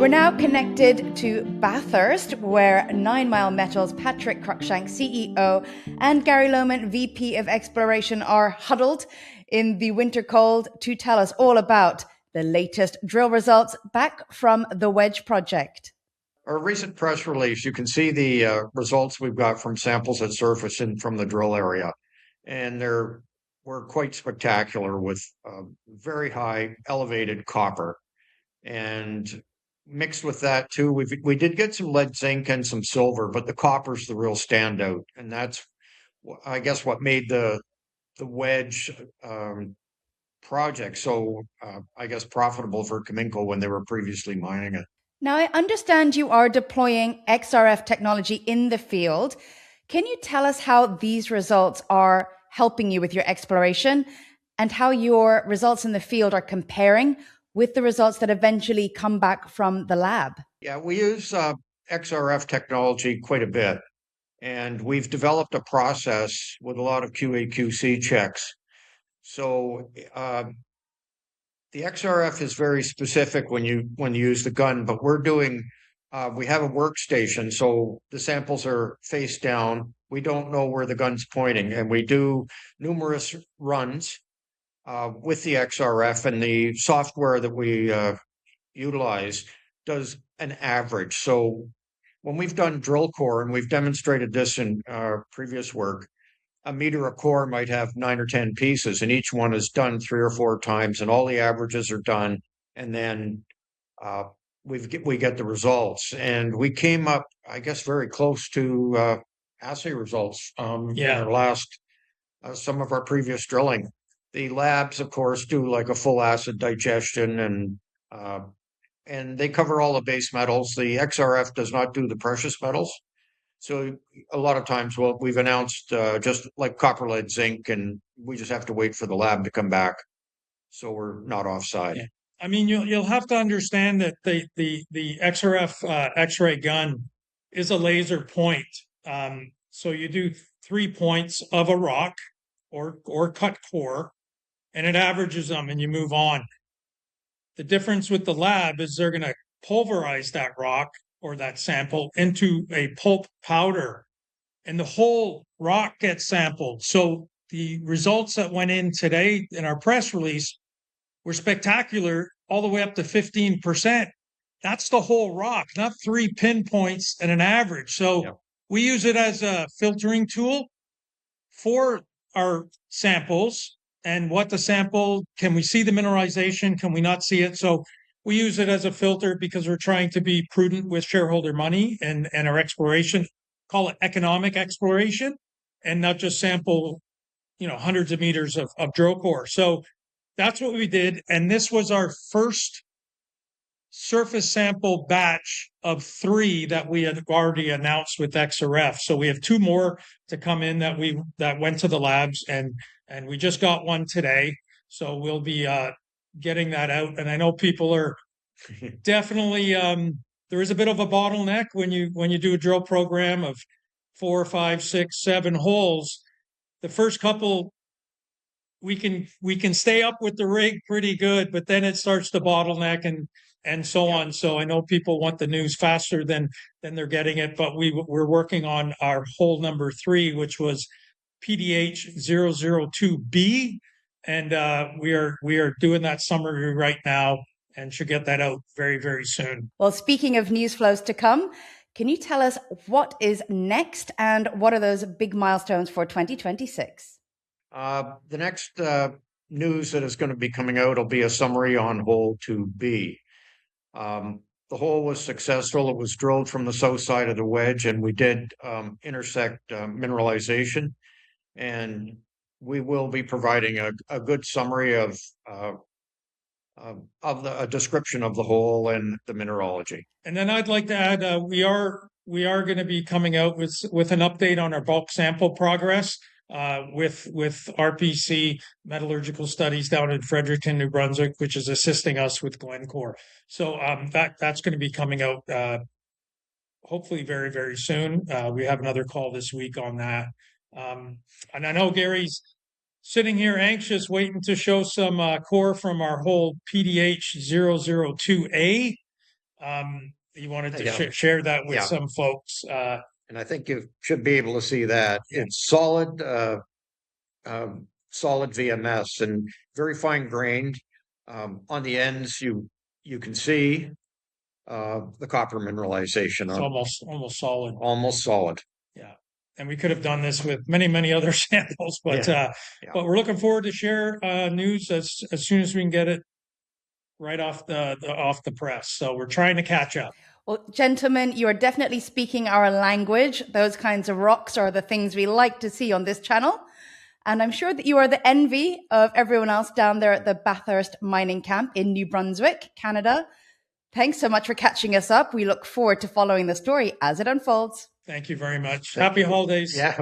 We're now connected to Bathurst, where 9 Mile Metals' Patrick Cruickshank CEO and Gary Lohman VP of Exploration are huddled in the winter cold to tell us all about the latest drill results back from the Wedge project. Our recent press release, you can see the results we've got from samples at surface and from the drill area. And were quite spectacular with very high elevated copper. And mixed with that too, we did get some lead zinc and some silver, but the copper's the real standout. And that's, I guess, what made the Wedge project so, I guess, profitable for Cominco when they were previously mining it. Now, I understand you are deploying XRF technology in the field. Can you tell us how these results are helping you with your exploration and how your results in the field are comparing with the results that eventually come back from the lab? Yeah, we use XRF technology quite a bit, and we've developed a process with a lot of QA/QC checks. So the XRF is very specific when you use the gun, but we have a workstation, so the samples are face down. We don't know where the gun's pointing, and we do numerous runs with the XRF, and the software that we utilize does an average. So when we've done drill core, and we've demonstrated this in previous work, a meter a core might have 9 or 10 pieces, and each one is done 3 or 4 times, and all the averages are done, and then we get the results. And we came up, I guess, very close to assay results in our last, some of our previous drilling. The labs, of course, do like a full acid digestion, and they cover all the base metals. The XRF does not do the precious metals. So a lot of times, well, we've announced just like copper, lead, zinc, and we just have to wait for the lab to come back, so we're not offside. Yeah. I mean, you'll have to understand that the XRF X-ray gun is a laser point. So you do 3 points of a rock or cut core, and it averages them, and you move on. The difference with the lab is they're going to pulverize that rock or that sample into a pulp powder, and the whole rock gets sampled. So the results that went in today in our press release were spectacular, all the way up to 15%. That's the whole rock, not 3 pinpoints and an average. So we use it as a filtering tool for our samples. And what the sample, can we see the mineralization? Can we not see it? So we use it as a filter because we're trying to be prudent with shareholder money and our exploration, call it economic exploration, and not just sample, hundreds of meters of drill core. So that's what we did. And this was our first surface sample batch of 3 that we had already announced with XRF. So we have 2 more to come in that went to the labs, and we just got one today. So we'll be getting that out. And I know people are definitely there is a bit of a bottleneck when you do a drill program of 4, 5, 6, 7 holes. The first couple we can stay up with the rig pretty good, but then it starts to bottleneck and so on. So I know people want the news faster than they're getting it, but we're working on our hole number 3, which was PDH 002B, and we are doing that summary right now and should get that out very, very soon. Well, speaking of news flows to come, can you tell us what is next and what are those big milestones for 2026? The next news that is going to be coming out will be a summary on hole 2B. The hole was successful. It was drilled from the south side of the wedge, and we did intersect mineralization. And we will be providing a good summary of a description of the hole and the mineralogy. And then I'd like to add, we are going to be coming out with an update on our bulk sample progress with RPC Metallurgical Studies down in Fredericton, New Brunswick, which is assisting us with Glencore. So that's going to be coming out hopefully very, very soon. We have another call this week on that. And I know Gary's sitting here anxious, waiting to show some core from our whole PDH 002A. He wanted to Yeah. share that with Yeah. some folks. And I think you should be able to see that it's solid, solid VMS and very fine grained. On the ends, you can see the copper mineralization It's on almost solid. almost solid. Yeah. And we could have done this with many other samples, but but we're looking forward to share news as soon as we can get it right off the press. So we're trying to catch up. Well, gentlemen, you are definitely speaking our language. Those kinds of rocks are the things we like to see on this channel. And I'm sure that you are the envy of everyone else down there at the Bathurst Mining Camp in New Brunswick, Canada. Thanks so much for catching us up. We look forward to following the story as it unfolds. Thank you very much. Happy holidays. Yeah.